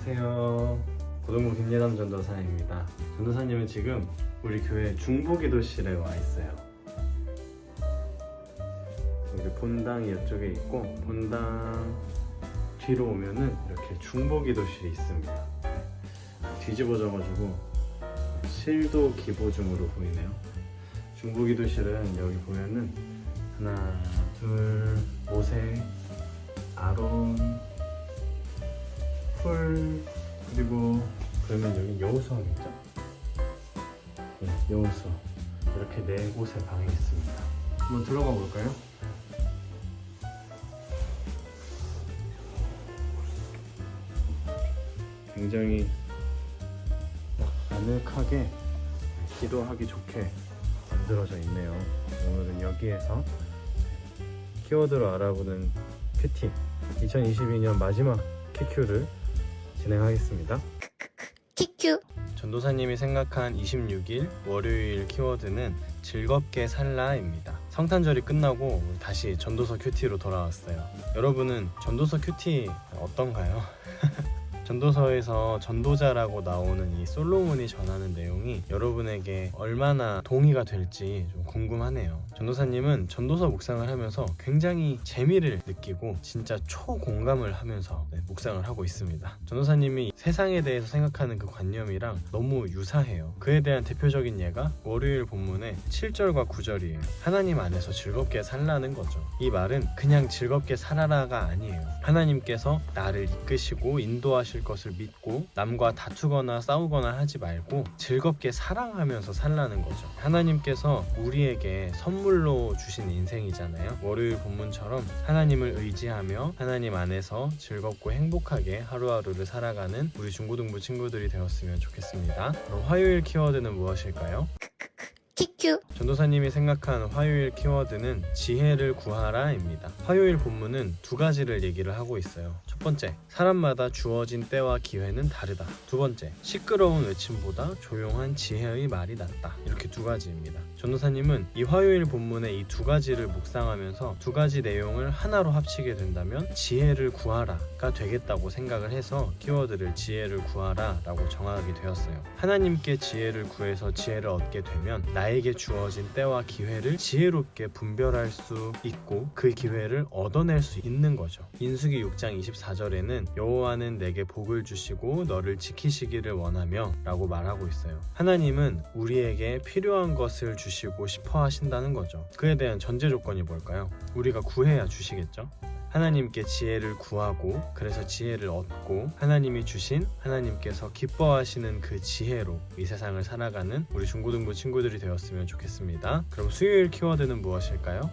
안녕하세요. 고등부 김예담 전도사입니다. 전도사님은 지금 우리 교회 중보기도실에 와 있어요. 우리 본당이 이쪽에 있고, 본당 뒤로 오면은 이렇게 중보기도실이 있습니다. 뒤집어져가지고 실도 기보중으로 보이네요. 중보기도실은 여기 보면은 하나, 둘, 모세, 아론, 풀, 그리고 그러면 여기 여우수왕이죠? 네, 여우수왕. 이렇게 네 곳의 방이 있습니다. 한번 들어가 볼까요? 굉장히 아늑하게 기도하기 좋게 만들어져 있네요. 오늘은 여기에서 키워드로 알아보는 큐티 2022년 마지막 키큐를 진행하겠습니다. 키큐. 전도사님이 생각한 26일 월요일 키워드는 즐겁게 살라입니다. 성탄절이 끝나고 다시 전도서 큐티로 돌아왔어요. 여러분은 전도서 큐티 어떤가요? 전도서에서 전도자라고 나오는 이 솔로몬이 전하는 내용이 여러분에게 얼마나 동의가 될지 좀 궁금하네요. 전도사님은 전도서 묵상을 하면서 굉장히 재미를 느끼고 진짜 초공감을 하면서 묵상을 하고 있습니다. 전도사님이 세상에 대해서 생각하는 그 관념이랑 너무 유사해요. 그에 대한 대표적인 예가 월요일 본문의 7절과 9절이에요. 하나님 안에서 즐겁게 살라는 거죠. 이 말은 그냥 즐겁게 살아라가 아니에요. 하나님께서 나를 이끄시고 인도하실 것을 믿고 남과 다투거나 싸우거나 하지 말고 즐겁게 사랑하면서 살라는 거죠. 하나님께서 우리에게 선물로 주신 인생이잖아요. 월요일 본문처럼 하나님을 의지하며 하나님 안에서 즐겁고 행복하게 하루하루를 살아가는 우리 중고등부 친구들이 되었으면 좋겠습니다. 그럼 화요일 키워드는 무엇일까요? 키큐. 전도사님이 생각한 화요일 키워드는 지혜를 구하라입니다. 화요일 본문은 두 가지를 얘기를 하고 있어요. 첫 번째, 사람마다 주어진 때와 기회는 다르다. 두 번째, 시끄러운 외침보다 조용한 지혜의 말이 낫다. 이렇게 두 가지입니다. 전도사님은 이 화요일 본문의 이 두 가지를 묵상하면서 두 가지 내용을 하나로 합치게 된다면 지혜를 구하라가 되겠다고 생각을 해서 키워드를 지혜를 구하라 라고 정하게 되었어요. 하나님께 지혜를 구해서 지혜를 얻게 되면 나에게 주어진 때와 기회를 지혜롭게 분별할 수 있고 그 기회를 얻어낼 수 있는 거죠. 민수기 6장 24절에는 여호와는 내게 복을 주시고 너를 지키시기를 원하며 라고 말하고 있어요. 하나님은 우리에게 필요한 것을 주시고 싶어 하신다는 거죠. 그에 대한 전제 조건이 뭘까요? 우리가 구해야 주시겠죠? 하나님께 지혜를 구하고 그래서 지혜를 얻고 하나님이 주신 하나님께서 기뻐하시는 그 지혜로 이 세상을 살아가는 우리 중고등부 친구들이 되었으면 좋겠습니다. 그럼 수요일 키워드는 무엇일까요?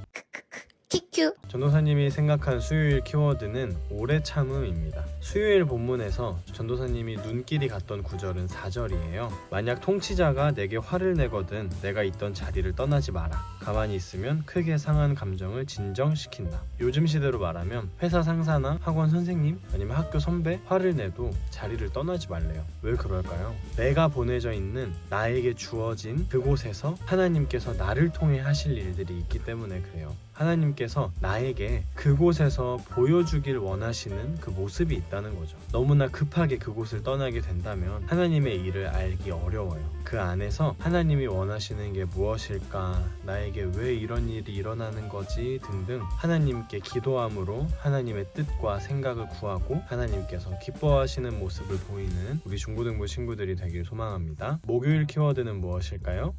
키큐. 전도사님이 생각한 수요일 키워드는 오래 참음입니다. 수요일 본문에서 전도사님이 눈길이 갔던 구절은 4절이에요. 만약 통치자가 내게 화를 내거든 내가 있던 자리를 떠나지 마라. 가만히 있으면 크게 상한 감정을 진정시킨다. 요즘 시대로 말하면 회사 상사나 학원 선생님 아니면 학교 선배 화를 내도 자리를 떠나지 말래요. 왜 그럴까요? 내가 보내져 있는 나에게 주어진 그곳에서 하나님께서 나를 통해 하실 일들이 있기 때문에 그래요. 하나님께서 나에게 그곳에서 보여주길 원하시는 그 모습이 있다는 거죠. 너무나 급하게 그곳을 떠나게 된다면 하나님의 일을 알기 어려워요. 그 안에서 하나님이 원하시는 게 무엇일까? 나에게 왜 이런 일이 일어나는 거지? 등등 하나님께 기도함으로 하나님의 뜻과 생각을 구하고 하나님께서 기뻐하시는 모습을 보이는 우리 중고등부 친구들이 되길 소망합니다. 목요일 키워드는 무엇일까요?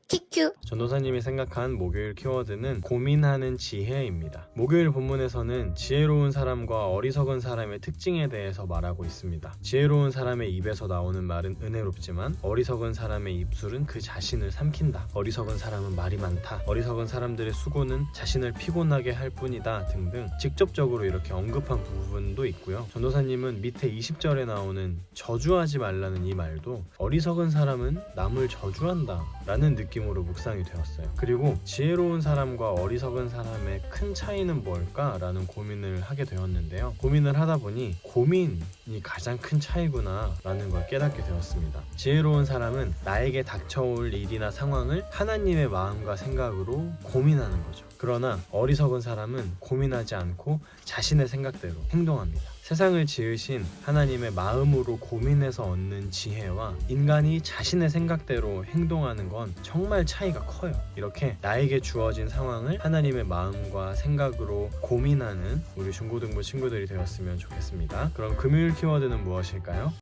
키큐. 전도사님이 생각한 목요일 키워드는 고민하는 지혜입니다. 목요일 본문에서는 지혜로운 사람과 어리석은 사람의 특징에 대해서 말하고 있습니다. 지혜로운 사람의 입에서 나오는 말은 은혜롭지만 어리석은 사람의 입술은 그 자신을 삼킨다. 어리석은 사람은 말이 많다. 어리석은 사람들의 수고는 자신을 피곤하게 할 뿐이다. 등등 직접적으로 이렇게 언급한 부분도 있고요. 전도사님은 밑에 20절에 나오는 저주하지 말라는 이 말도 어리석은 사람은 남을 저주한다 라는 느낌으로 묵상이 되었어요. 그리고 지혜로운 사람과 어리석은 사람의 큰 차이는 뭘까? 라는 고민을 하게 되었는데요. 고민을 하다 보니 고민이 가장 큰 차이구나 라는 걸 깨닫게 되었습니다. 지혜로운 사람은 나에게 닥쳐올 일이나 상황을 하나님의 마음과 생각으로 고민하는 거죠. 그러나 어리석은 사람은 고민하지 않고 자신의 생각대로 행동합니다. 세상을 지으신 하나님의 마음으로 고민해서 얻는 지혜와 인간이 자신의 생각대로 행동하는 건 정말 차이가 커요. 이렇게 나에게 주어진 상황을 하나님의 마음과 생각으로 고민하는 우리 중고등부 친구들이 되었으면 좋겠습니다. 그럼 금요일 키워드는 무엇일까요?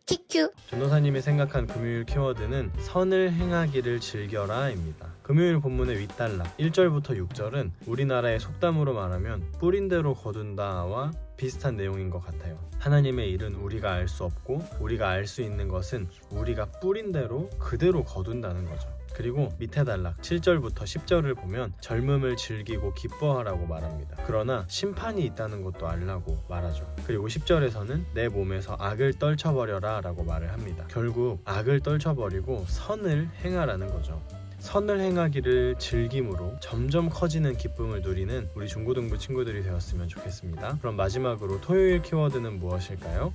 키큐. 전도사님이 생각한 금요일 키워드는 선을 행하기를 즐겨라입니다. 금요일 본문의 윗단락 1절부터 6절은 우리나라의 속담으로 말하면 뿌린 대로 거둔다와 비슷한 내용인 것 같아요. 하나님의 일은 우리가 알 수 없고 우리가 알 수 있는 것은 우리가 뿌린 대로 그대로 거둔다는 거죠. 그리고 밑에 단락 7절부터 10절을 보면 젊음을 즐기고 기뻐하라고 말합니다. 그러나 심판이 있다는 것도 알라고 말하죠. 그리고 10절에서는 내 몸에서 악을 떨쳐버려라 라고 말을 합니다. 결국 악을 떨쳐버리고 선을 행하라는 거죠. 선을 행하기를 즐김으로 점점 커지는 기쁨을 누리는 우리 중고등부 친구들이 되었으면 좋겠습니다. 그럼 마지막으로 토요일 키워드는 무엇일까요?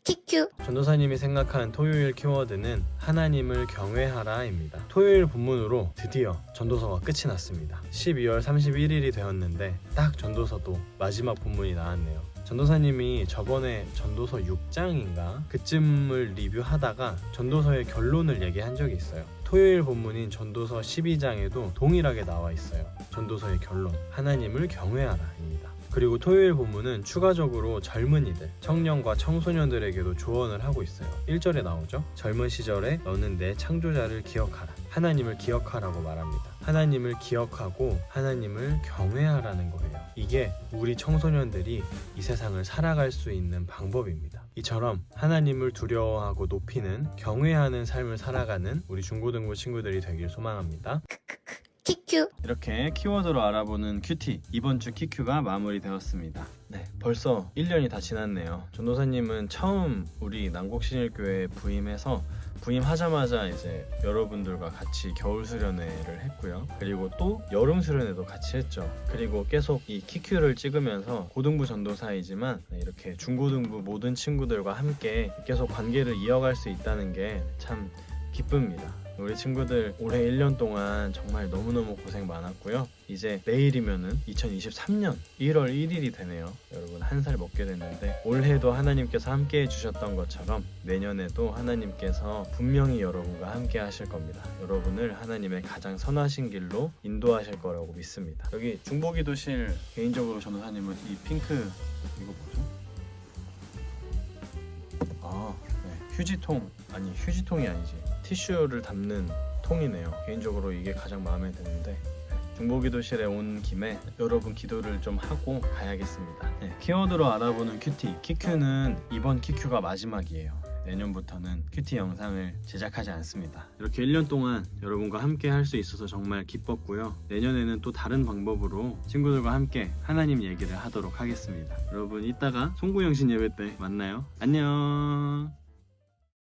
키큐. 전도사님이 생각한 토요일 키워드는 하나님을 경외하라입니다. 토요일 본문으로 드디어 전도서가 끝이 났습니다. 12월 31일이 되었는데 딱 전도서도 마지막 본문이 나왔네요. 전도사님이 저번에 전도서 6장인가 그쯤을 리뷰하다가 전도서의 결론을 얘기한 적이 있어요. 토요일 본문인 전도서 12장에도 동일하게 나와 있어요. 전도서의 결론, 하나님을 경외하라입니다. 그리고 토요일 본문은 추가적으로 젊은이들, 청년과 청소년들에게도 조언을 하고 있어요. 1절에 나오죠. 젊은 시절에 너는 내 창조자를 기억하라. 하나님을 기억하라고 말합니다. 하나님을 기억하고 하나님을 경외하라는 거예요. 이게 우리 청소년들이 이 세상을 살아갈 수 있는 방법입니다. 이처럼 하나님을 두려워하고 높이는 경외하는 삶을 살아가는 우리 중고등부 친구들이 되길 소망합니다. 키큐. 이렇게 키워드로 알아보는 큐티 이번 주 키큐가 마무리되었습니다. 네, 벌써 1년이 다 지났네요. 전도사님은 처음 우리 난곡신일교회에 부임하자마자 이제 여러분들과 같이 겨울 수련회를 했고요. 그리고 또 여름 수련회도 같이 했죠. 그리고 계속 이 키큐를 찍으면서 고등부 전도사이지만 이렇게 중고등부 모든 친구들과 함께 계속 관계를 이어갈 수 있다는 게 참 기쁩니다. 우리 친구들 올해 1년 동안 정말 너무너무 고생 많았고요. 이제 내일이면은 2023년 1월 1일이 되네요. 여러분 한 살 먹게 됐는데 올해도 하나님께서 함께 해주셨던 것처럼 내년에도 하나님께서 분명히 여러분과 함께 하실 겁니다. 여러분을 하나님의 가장 선하신 길로 인도하실 거라고 믿습니다. 여기 중보기도실 개인적으로 전도사님은 이 핑크 이거 뭐죠? 휴지통이 아니지 티슈를 담는 통이네요. 개인적으로 이게 가장 마음에 드는데 중보기도실에 온 김에 여러분 기도를 좀 하고 가야겠습니다. 키워드로 알아보는 큐티 키큐는 이번 키큐가 마지막이에요. 내년부터는 큐티 영상을 제작하지 않습니다. 이렇게 1년 동안 여러분과 함께 할 수 있어서 정말 기뻤고요. 내년에는 또 다른 방법으로 친구들과 함께 하나님 얘기를 하도록 하겠습니다. 여러분 이따가 송구영신 예배 때 만나요. 안녕.